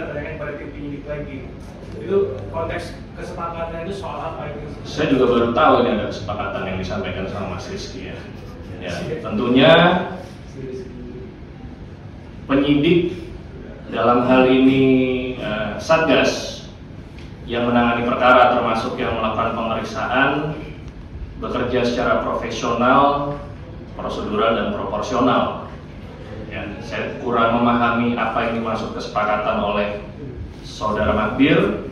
tanyakan pada tim penyidik lagi. Itu konteks kesepakatan itu soal apa itu? Saya juga baru tahu ini ada kesepakatan yang disampaikan sama Mas Rizky ya. Ya, tentunya penyidik dalam hal ini Satgas yang menangani perkara termasuk yang melakukan pemeriksaan bekerja secara profesional, prosedural dan proporsional. Ya, saya kurang memahami apa yang dimaksud kesepakatan oleh Saudara Magdir.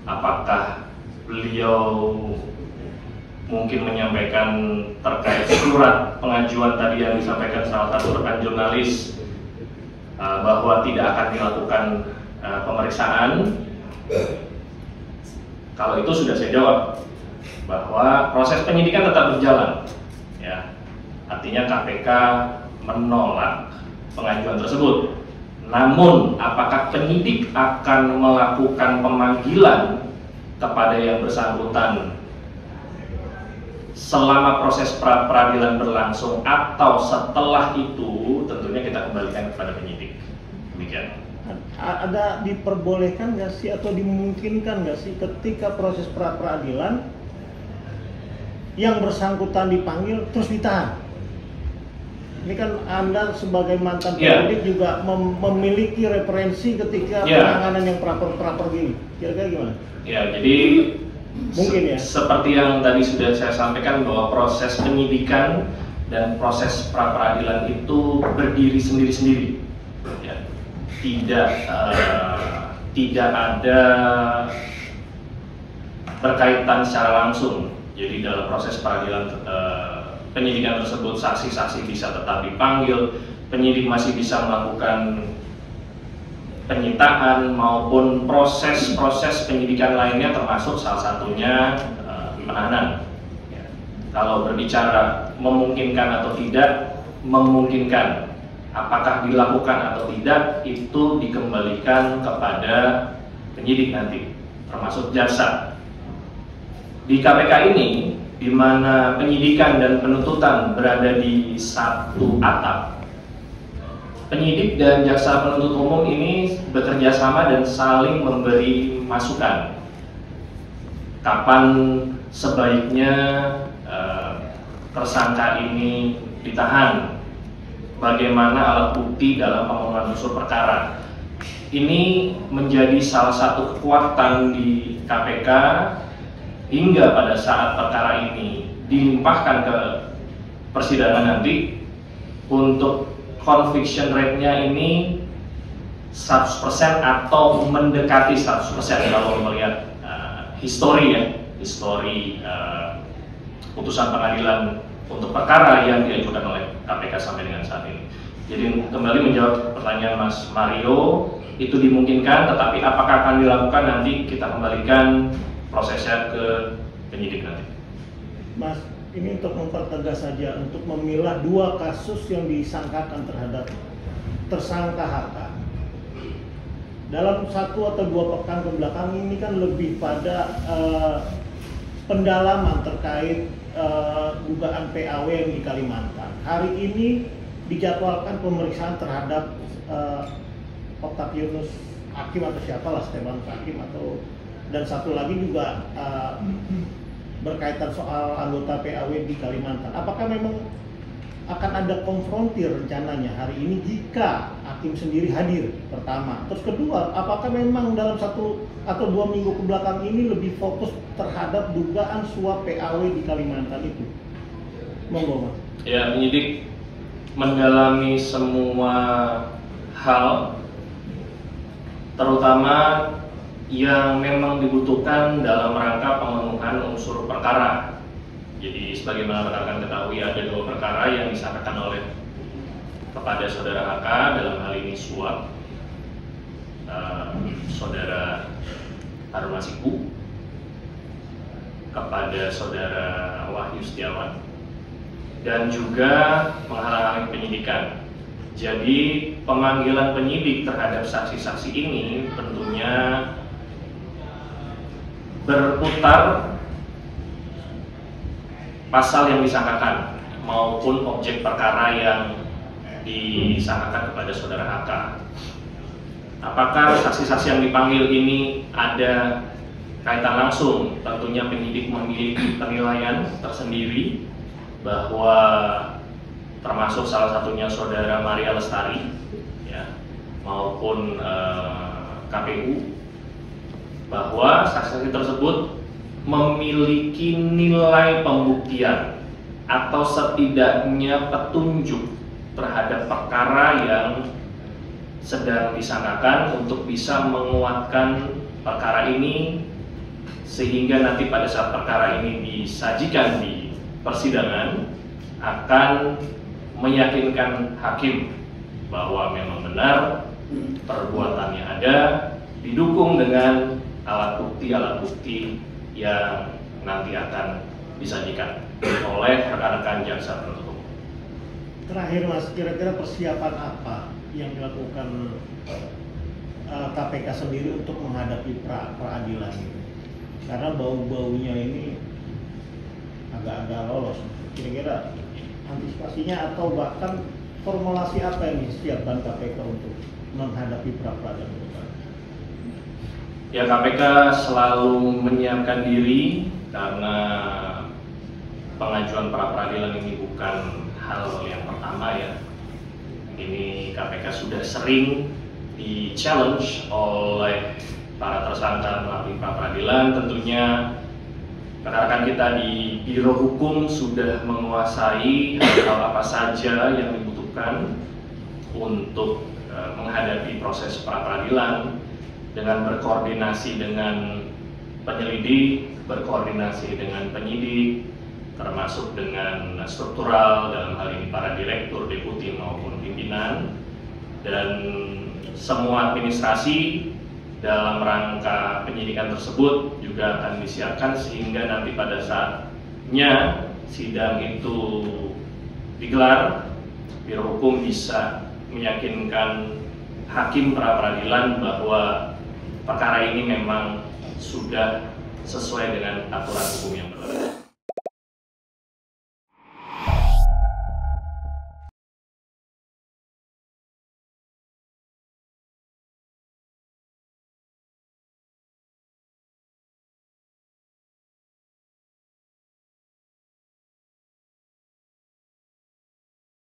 Apakah beliau mungkin menyampaikan terkait surat pengajuan tadi yang disampaikan salah satu rekan jurnalis bahwa tidak akan dilakukan pemeriksaan? Kalau itu sudah saya jawab bahwa proses penyidikan tetap berjalan. Ya, artinya KPK menolak pengajuan tersebut. Namun, apakah penyidik akan melakukan pemanggilan kepada yang bersangkutan selama proses peradilan berlangsung atau setelah itu, tentunya kita kembalikan kepada penyidik. Demikian. Ada diperbolehkan nggak sih atau dimungkinkan nggak sih ketika proses peradilan yang bersangkutan dipanggil terus ditahan? Ini kan Anda sebagai mantan penyidik juga memiliki referensi ketika penanganan yang proper gini. Kira-kira gimana? Ya, jadi mungkin ya. Seperti yang tadi sudah saya sampaikan bahwa proses penyidikan dan proses pra-peradilan itu berdiri sendiri-sendiri. Ya. Tidak ada berkaitan secara langsung. Jadi dalam proses peradilan penyidikan tersebut saksi-saksi bisa tetap dipanggil, penyidik masih bisa melakukan penyitaan maupun proses-proses penyidikan lainnya termasuk salah satunya penahanan. Ya. Kalau berbicara memungkinkan atau tidak, memungkinkan. Apakah dilakukan atau tidak itu dikembalikan kepada penyidik nanti, termasuk jaksa. Di KPK ini, di mana penyidikan dan penuntutan berada di satu atap, penyidik dan jaksa penuntut umum ini bekerja sama dan saling memberi masukan. Kapan sebaiknya tersangka ini ditahan? Bagaimana alat bukti dalam pemenuhan unsur perkara? Ini menjadi salah satu kekuatan di KPK hingga pada saat perkara ini dilimpahkan ke persidangan nanti, untuk conviction rate-nya ini 100% atau mendekati 100% kalau melihat histori putusan pengadilan untuk perkara yang diajukan oleh KPK sampai dengan saat ini. Jadi kembali menjawab pertanyaan Mas Mario, itu dimungkinkan, tetapi apakah akan dilakukan nanti kita kembalikan prosesnya ke penyidik nanti. Mas, ini untuk mempertegas saja, untuk memilah dua kasus yang disangkakan terhadap tersangka HK. Dalam 1 atau 2 pekan ke belakang ini kan lebih pada pendalaman terkait dugaan PAW yang di Kalimantan. Hari ini dijadwalkan pemeriksaan terhadap Octavianus Hakim atau siapalah, Stefanus Hakim atau, dan satu lagi juga berkaitan soal anggota PAW di Kalimantan. Apakah memang akan ada konfrontir rencananya hari ini jika hakim sendiri hadir? Pertama, terus kedua, apakah memang dalam 1 atau 2 minggu ke belakang ini lebih fokus terhadap dugaan suap PAW di Kalimantan itu? Monggo, Mas. Ya, penyidik mendalami semua hal, terutama yang memang dibutuhkan dalam rangka pemenuhan unsur perkara. Jadi sebagaimana rekan-rekan ketahui, ada 2 perkara yang disangkakan oleh kepada saudara HK, dalam hal ini suap saudara Harun Masiku kepada saudara Wahyu Setiawan, dan juga menghalang-halangi penyidikan. Jadi pemanggilan penyidik terhadap saksi-saksi ini tentunya berputar pasal yang disangkakan maupun objek perkara yang disangkakan kepada saudara HK. apakah saksi-saksi yang dipanggil ini ada kaitan langsung. Tentunya penyidik memiliki penilaian tersendiri bahwa termasuk salah satunya saudara Maria Lestari ya, maupun KPU, bahwa saksi-saksi tersebut memiliki nilai pembuktian atau setidaknya petunjuk terhadap perkara yang sedang disangkakan untuk bisa menguatkan perkara ini, sehingga nanti pada saat perkara ini disajikan di persidangan akan meyakinkan hakim bahwa memang benar perbuatannya ada, didukung dengan alat bukti yang nanti akan disajikan oleh rekan-rekan jaksa penuntut umum. Terakhir Mas, kira-kira persiapan apa yang dilakukan KPK sendiri untuk menghadapi peradilan ini? Karena bau-baunya ini agak-agak lolos. Kira-kira antisipasinya atau bahkan formulasi apa yang disiapkan KPK untuk menghadapi peradilan ini? Ya, KPK selalu menyiapkan diri karena pengajuan pra-peradilan ini bukan hal yang pertama ya. Ini KPK sudah sering di-challenge oleh para tersangka melalui pra-peradilan. Tentunya rekan-rekan kita di Biro Hukum sudah menguasai hal apa saja yang dibutuhkan untuk menghadapi proses pra-peradilan dengan berkoordinasi dengan penyelidik, berkoordinasi dengan penyidik, termasuk dengan struktural dalam hal ini para direktur, deputi maupun pimpinan, dan semua administrasi dalam rangka penyidikan tersebut juga akan disiapkan sehingga nanti pada saatnya sidang itu digelar, Biro Hukum bisa meyakinkan hakim pra-peradilan bahwa perkara ini memang sudah sesuai dengan aturan hukum yang berlaku.